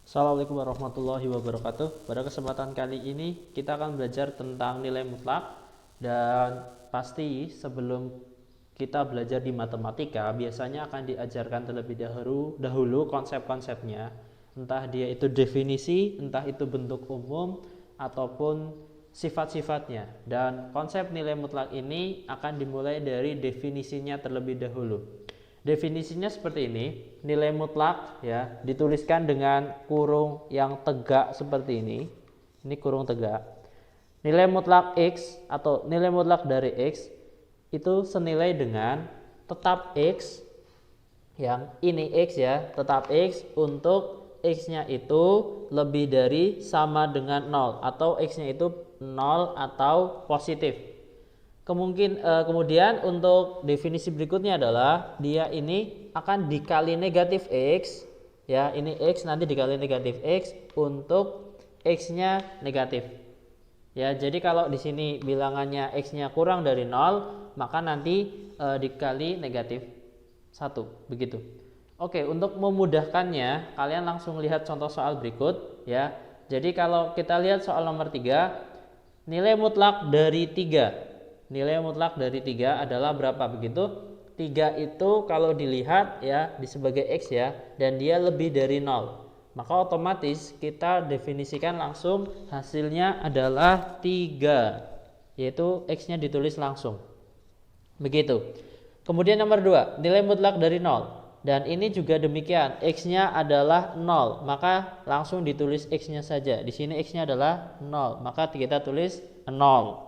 Assalamualaikum warahmatullahi wabarakatuh. Pada kesempatan kali ini kita akan belajar tentang nilai mutlak, dan pasti sebelum kita belajar di matematika biasanya akan diajarkan terlebih dahulu konsep-konsepnya. Entah dia itu definisi, entah itu bentuk umum ataupun sifat-sifatnya. Dan konsep nilai mutlak ini akan dimulai dari definisinya terlebih dahulu. Definisinya seperti ini, nilai mutlak ya dituliskan dengan kurung yang tegak seperti ini. Ini kurung tegak. Nilai mutlak X atau nilai mutlak dari X itu senilai dengan tetap X, yang ini X ya, tetap X untuk X-nya itu lebih dari sama dengan 0 atau X-nya itu 0 atau positif. Kemudian untuk definisi berikutnya adalah dia ini akan dikali negatif X ya, ini X nanti dikali negatif X untuk X-nya negatif ya. Jadi kalau di sini bilangannya X-nya kurang dari 0, maka nanti dikali negatif 1 begitu. Oke, untuk memudahkannya kalian langsung lihat contoh soal berikut ya. Jadi kalau kita lihat soal nomor 3, nilai mutlak dari 3. Nilai mutlak dari 3 adalah berapa begitu? 3 itu kalau dilihat ya di sebagai X ya, dan dia lebih dari 0. Maka otomatis kita definisikan langsung hasilnya adalah 3. Yaitu X-nya ditulis langsung. Begitu. Kemudian nomor 2, nilai mutlak dari 0. Dan ini juga demikian, X-nya adalah 0. Maka langsung ditulis X-nya saja. Di sini X-nya adalah 0. Maka kita tulis 0.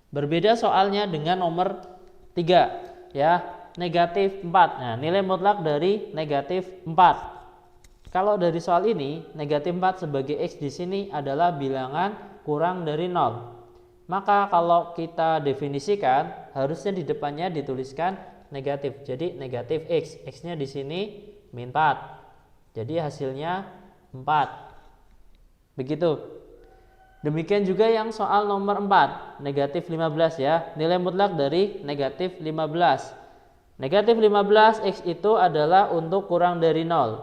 Berbeda soalnya dengan nomor 3 ya, negatif 4. Nah, nilai mutlak dari negatif 4. Kalau dari soal ini, negatif 4 sebagai X di sini adalah bilangan kurang dari 0. Maka kalau kita definisikan, harusnya di depannya dituliskan negatif. Jadi negatif X. X-nya di sini min 4. Jadi hasilnya 4. Begitu. Demikian juga yang soal nomor 4, negatif 15 ya, nilai mutlak dari negatif 15. Negatif 15 X itu adalah untuk kurang dari 0.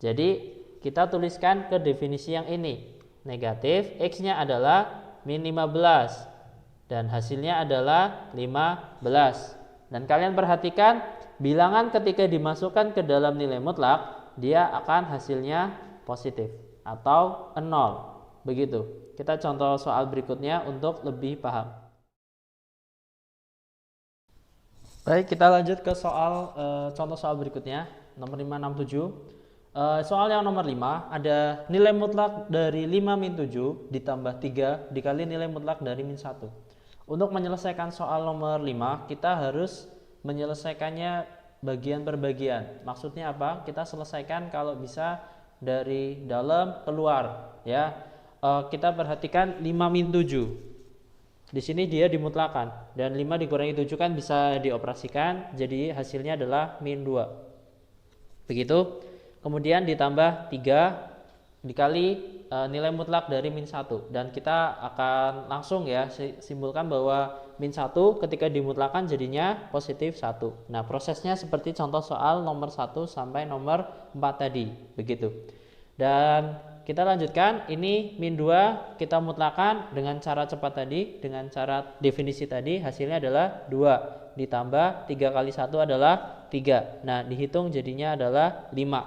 Jadi kita tuliskan ke definisi yang ini. Negatif X-nya adalah min 15 dan hasilnya adalah 15. Dan kalian perhatikan bilangan ketika dimasukkan ke dalam nilai mutlak, dia akan hasilnya positif atau 0. Begitu. Kita contoh soal berikutnya untuk lebih paham. Baik, kita lanjut ke soal contoh soal berikutnya, nomor 567. Soal yang nomor 5 ada nilai mutlak dari 5 min 7 ditambah 3 dikali nilai mutlak dari min 1. Untuk menyelesaikan soal nomor 5, kita harus menyelesaikannya bagian per bagian. Maksudnya apa? Kita selesaikan kalau bisa dari dalam keluar ya. Kita perhatikan 5 min 7. Di sini dia dimutlakan dan 5 dikurangi 7 kan bisa dioperasikan, jadi hasilnya adalah min 2. Begitu. Kemudian ditambah 3 dikali nilai mutlak dari min 1, dan kita akan langsung ya simpulkan bahwa min 1 ketika dimutlakan jadinya positif 1. Nah, prosesnya seperti contoh soal nomor 1 sampai nomor 4 tadi, begitu. Dan kita lanjutkan, ini min 2 kita mutlakan dengan cara cepat tadi, dengan cara definisi tadi, hasilnya adalah 2 ditambah 3 kali 1 adalah 3. Nah, dihitung jadinya adalah 5.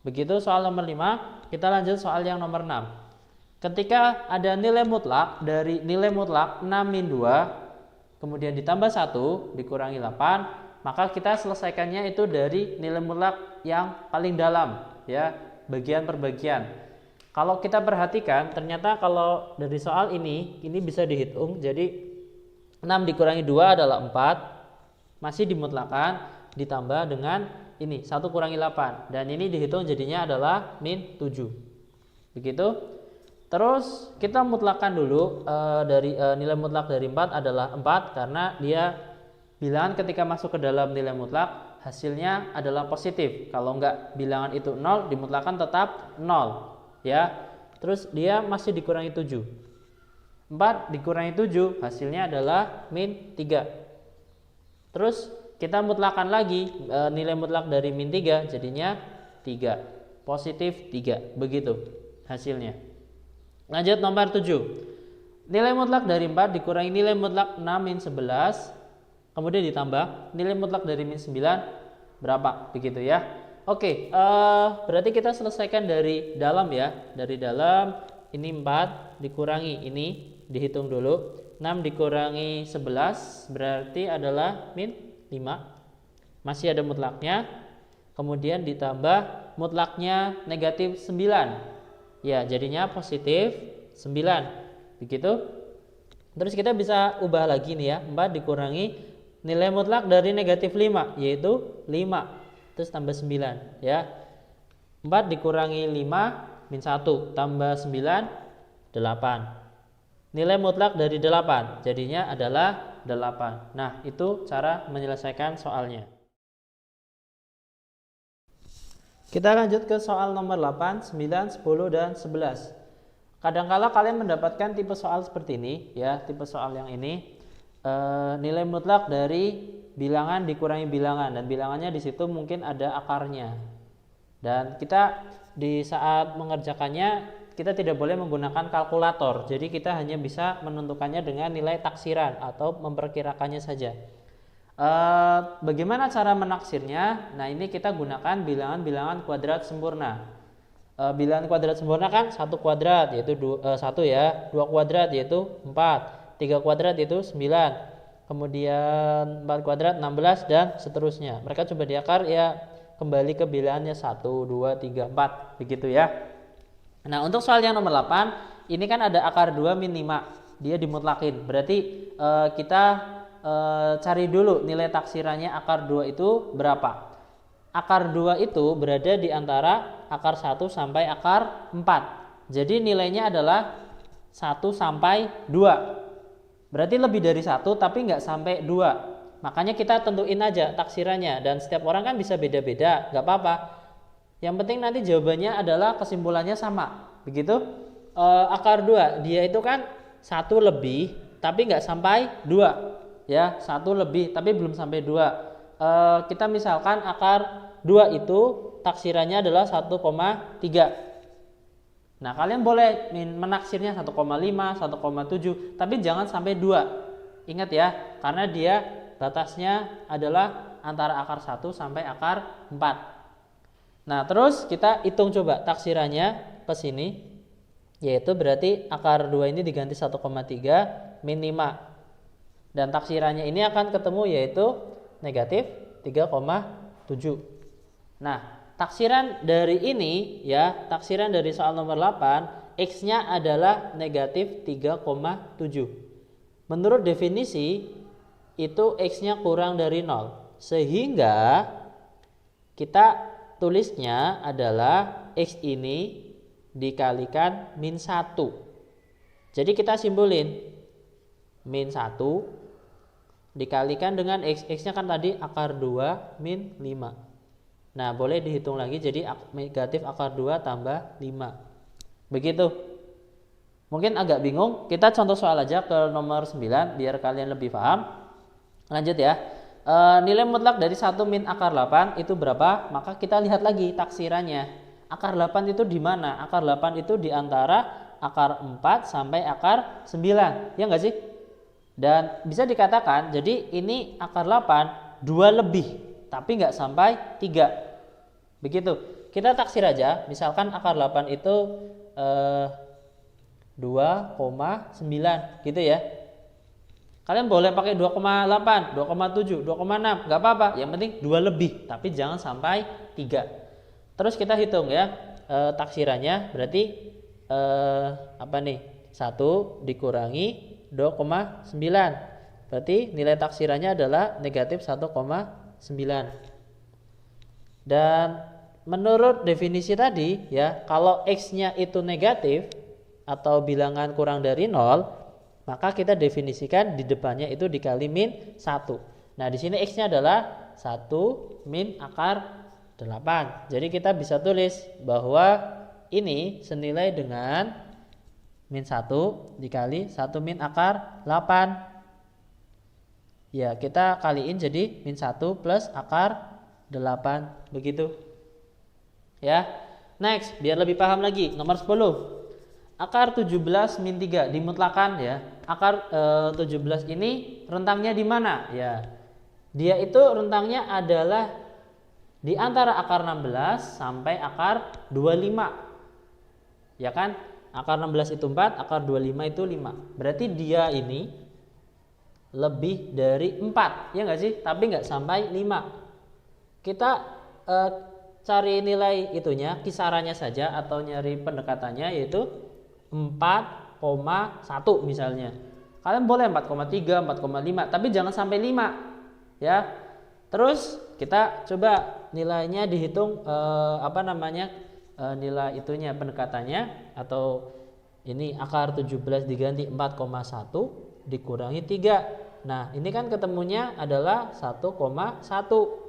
Begitu soal nomor 5. Kita lanjut soal yang nomor 6. Ketika ada nilai mutlak dari nilai mutlak 6 min 2 kemudian ditambah 1 dikurangi 8, maka kita selesaikannya itu dari nilai mutlak yang paling dalam ya, bagian per bagian. Kalau kita perhatikan, ternyata kalau dari soal ini bisa dihitung. Jadi 6 dikurangi 2 adalah 4, masih dimutlakan, ditambah dengan ini 1 kurangi 8, dan ini dihitung jadinya adalah min 7. Begitu. Terus kita mutlakan dulu dari nilai mutlak dari 4 adalah 4, karena dia bilangan ketika masuk ke dalam nilai mutlak hasilnya adalah positif. Kalau enggak bilangan itu 0, dimutlakan tetap 0 ya. Terus dia masih dikurangi 7. 4 dikurangi 7 hasilnya adalah min 3. Terus kita mutlakan lagi nilai mutlak dari min 3 jadinya 3. positif 3. Begitu hasilnya. Lanjut nomor 7. Nilai mutlak dari 4 dikurangi nilai mutlak 6 min 11, kemudian ditambah nilai mutlak dari min 9 berapa? Begitu ya. Oke, berarti kita selesaikan dari dalam ya. Dari dalam ini 4 dikurangi ini, dihitung dulu. 6 dikurangi 11 berarti adalah min 5. Masih ada mutlaknya. Kemudian ditambah mutlaknya negatif 9. Ya, jadinya positif 9. Begitu. Terus kita bisa ubah lagi nih ya. 4 dikurangi nilai mutlak dari negatif 5 yaitu 5. Terus tambah 9 ya. 4 dikurangi 5 min 1 tambah 9 8. Nilai mutlak dari 8 jadinya adalah 8. Nah, itu cara menyelesaikan soalnya. Kita lanjut ke soal nomor 8, 9, 10, dan 11. Kadangkala kalian mendapatkan tipe soal seperti ini ya, tipe soal yang ini nilai mutlak dari bilangan dikurangi bilangan, dan bilangannya di situ mungkin ada akarnya. Dan kita di saat mengerjakannya kita tidak boleh menggunakan kalkulator. Jadi kita hanya bisa menentukannya dengan nilai taksiran atau memperkirakannya saja. Bagaimana cara menaksirnya? Nah, ini kita gunakan bilangan-bilangan kuadrat sempurna. Bilangan kuadrat sempurna kan 1 kuadrat yaitu 1 ya, 2 kuadrat yaitu 4, 3 kuadrat yaitu 9, kemudian 4 kuadrat 16 dan seterusnya. Mereka coba diakar ya, kembali ke bilangannya 1, 2, 3, 4 begitu ya. Nah, untuk soal yang nomor 8 ini kan ada akar 2 min 5, dia dimutlakin. Berarti kita cari dulu nilai taksirannya akar 2 itu berapa. Akar 2 itu berada di antara akar 1 sampai akar 4. Jadi nilainya adalah 1 sampai 2. Berarti lebih dari 1 tapi nggak sampai 2. Makanya kita tentuin aja taksirannya, dan setiap orang kan bisa beda-beda, nggak apa-apa. Yang penting nanti jawabannya adalah kesimpulannya sama. Begitu. Akar 2 dia itu kan 1 lebih tapi nggak sampai 2. Ya, 1 lebih tapi belum sampai 2. Kita misalkan akar 2 itu taksirannya adalah 1,3. Nah, kalian boleh menaksirnya 1,5, 1,7, tapi jangan sampai 2. Ingat ya, karena dia batasnya adalah antara akar 1 sampai akar 4. Nah, terus kita hitung coba taksirannya ke sini, yaitu berarti akar 2 ini diganti 1,3 min 5. Dan taksirannya ini akan ketemu yaitu negatif 3,7. Nah, taksiran dari ini ya, taksiran dari soal nomor 8, X-nya adalah negatif 3,7. Menurut definisi itu X-nya kurang dari 0. Sehingga kita tulisnya adalah X ini dikalikan min 1. Jadi kita simpulin min 1 dikalikan dengan X. X-nya kan tadi akar 2 min 5. Nah, boleh dihitung lagi jadi negatif akar 2 tambah 5. Begitu. Mungkin agak bingung, kita contoh soal aja ke nomor 9 biar kalian lebih paham. Lanjut ya. Nilai mutlak dari 1 min akar 8 itu berapa? Maka kita lihat lagi taksirannya. Akar 8 itu di mana? Akar 8 itu di antara akar 4 sampai akar 9. Ya enggak sih? Dan bisa dikatakan jadi ini akar 8 2 lebih tapi nggak sampai 3. Begitu. Kita taksir aja. Misalkan akar 8 itu 2,9 gitu ya. Kalian boleh pakai 2,8, 2,7, 2,6, nggak apa-apa. Yang penting 2 lebih tapi jangan sampai 3. Terus kita hitung ya taksirannya. Berarti apa nih? 1 dikurangi 2,9. Berarti nilai taksirannya adalah negatif 1,9. Dan menurut definisi tadi ya, kalau X-nya itu negatif atau bilangan kurang dari 0, maka kita definisikan di depannya itu dikali min 1. Nah, di sini X-nya adalah 1 min akar 8. Jadi kita bisa tulis bahwa ini senilai dengan min 1 dikali 1 min akar 8. Ya, kita kaliin jadi min 1 plus akar 8. Begitu. Ya. Next, biar lebih paham lagi, nomor 10. Akar 17 min 3 dimutlakan ya. Akar 17 ini rentangnya di mana? Ya. Dia itu rentangnya adalah di antara akar 16 sampai akar 25. Ya kan? Akar 16 itu 4, akar 25 itu 5. Berarti dia ini lebih dari 4, ya enggak sih? Tapi enggak sampai 5. Kita cari nilai itunya, kisarannya saja atau nyari pendekatannya yaitu 4,1 misalnya. Kalian boleh 4,3, 4,5, tapi jangan sampai 5 ya. Terus kita coba nilainya dihitung nilai itunya pendekatannya, atau ini akar 17 diganti 4,1 dikurangi 3. Nah, ini kan ketemunya adalah 1,1.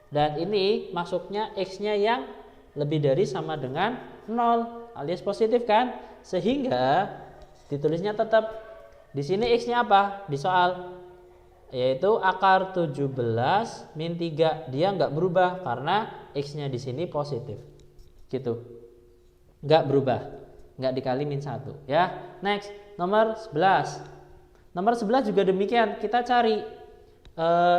Dan ini masuknya X-nya yang lebih dari sama dengan 0 alias positif kan? Sehingga ditulisnya tetap di sini X-nya apa? Di soal yaitu akar 17 min 3. Dia nggak berubah karena X-nya di sini positif. Gitu. Nggak berubah. Nggak dikali min 1 ya. Next, nomor 11. Nomor 11 juga demikian, kita cari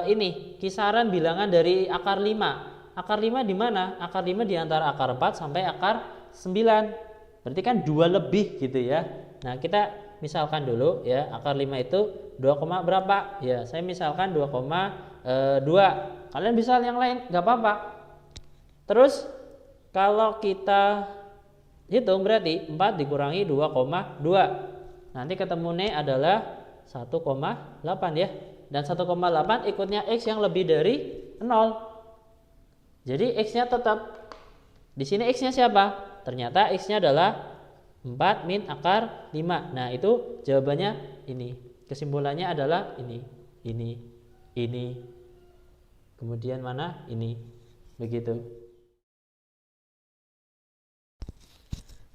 ini kisaran bilangan dari akar 5. Akar 5 di mana? Akar 5 di antara akar 4 sampai akar 9. Berarti kan 2 lebih gitu ya. Nah, kita misalkan dulu ya, akar 5 itu 2, berapa? Ya, saya misalkan 2,2. Kalian bisa yang lain, nggak apa-apa. Terus kalau kita hitung berarti 4 dikurangi 2,2. Nanti ketemunya adalah 1,8 ya. Dan 1,8 ikutnya X yang lebih dari 0. Jadi X-nya tetap. Di sini X-nya siapa? Ternyata X-nya adalah 4 min akar 5. Nah, itu jawabannya ini. Kesimpulannya adalah ini. Kemudian mana? Ini. Begitu.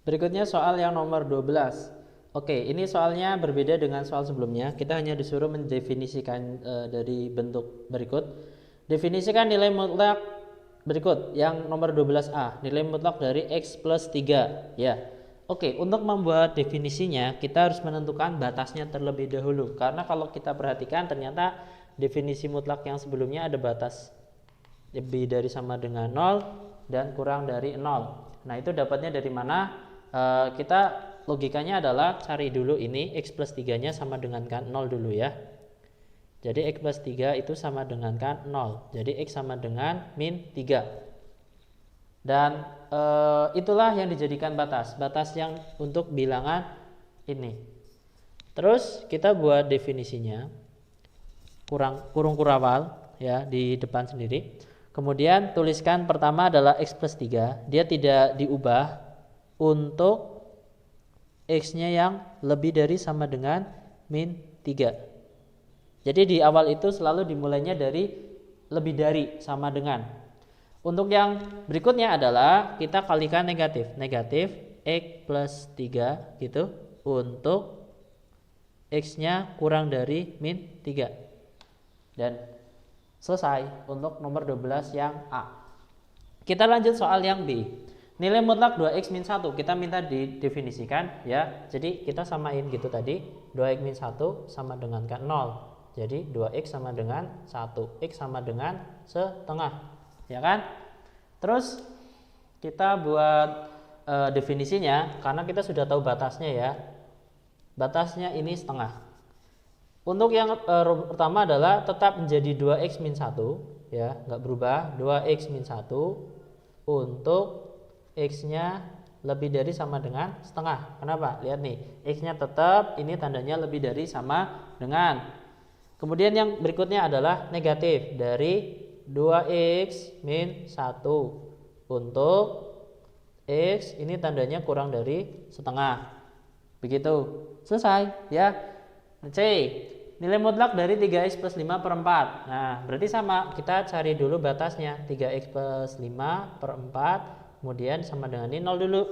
Berikutnya soal yang nomor 12. Oke, ini soalnya berbeda dengan soal sebelumnya. Kita hanya disuruh mendefinisikan dari bentuk berikut. Definisikan nilai mutlak berikut. Yang nomor 12A, nilai mutlak dari X plus 3 ya. Oke, untuk membuat definisinya kita harus menentukan batasnya terlebih dahulu. Karena kalau kita perhatikan ternyata definisi mutlak yang sebelumnya ada batas lebih dari sama dengan 0 dan kurang dari 0. Nah, itu dapatnya dari mana? Kita logikanya adalah cari dulu ini X plus 3 nya sama dengan kan 0 dulu ya. Jadi X plus 3 itu sama dengan kan 0. Jadi X sama dengan min 3. Dan itulah yang dijadikan batas. Batas yang untuk bilangan ini. Terus kita buat definisinya. Kurung kurawal ya di depan sendiri. Kemudian tuliskan pertama adalah X plus 3. Dia tidak diubah untuk X-nya yang lebih dari sama dengan min 3. Jadi di awal itu selalu dimulainya dari lebih dari sama dengan. Untuk yang berikutnya adalah kita kalikan negatif. Negatif X plus 3 gitu untuk X-nya kurang dari min 3. Dan selesai untuk nomor 12 yang A. Kita lanjut soal yang B. Nilai mutlak 2x min 1 kita minta didefinisikan ya. Jadi kita samain gitu tadi. 2x min 1 sama dengan kan 0. Jadi 2x sama dengan 1. X sama dengan setengah. Ya kan? Terus kita buat definisinya. Karena kita sudah tahu batasnya ya. Batasnya ini setengah. Untuk yang pertama adalah tetap menjadi 2x min 1 ya, nggak berubah. 2x min 1 untuk X-nya lebih dari sama dengan setengah. Kenapa? Lihat nih, X-nya tetap, ini tandanya lebih dari sama dengan. Kemudian yang berikutnya adalah negatif dari 2x min 1 untuk X, ini tandanya kurang dari setengah. Begitu. Selesai ya. C, nilai mutlak dari 3x plus 5 per 4. Nah, berarti sama, kita cari dulu batasnya. 3x plus 5 per 4, kemudian sama dengan ini 0 dulu.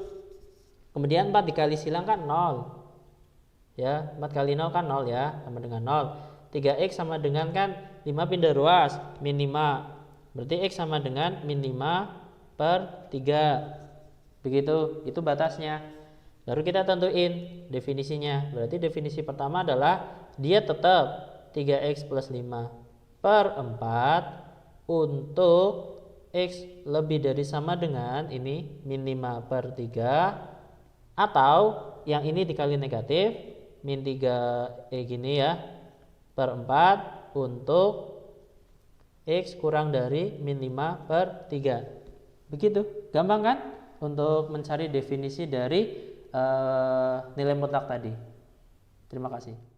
Kemudian 4 dikali silang kan 0. Ya, 4 kali 0 kan 0 ya, sama dengan 0. 3x sama dengan kan 5 pindah ruas, min 5. Berarti x sama dengan min 5 per 3. Begitu, itu batasnya. Baru kita tentuin definisinya. Berarti definisi pertama adalah dia tetap 3x plus 5 per 4 untuk x lebih dari sama dengan ini min 5 per 3, atau yang ini dikali negatif min 3 gini ya per 4 untuk x kurang dari min 5 per 3. Begitu, gampang kan untuk mencari definisi dari nilai mutlak tadi. Terima kasih.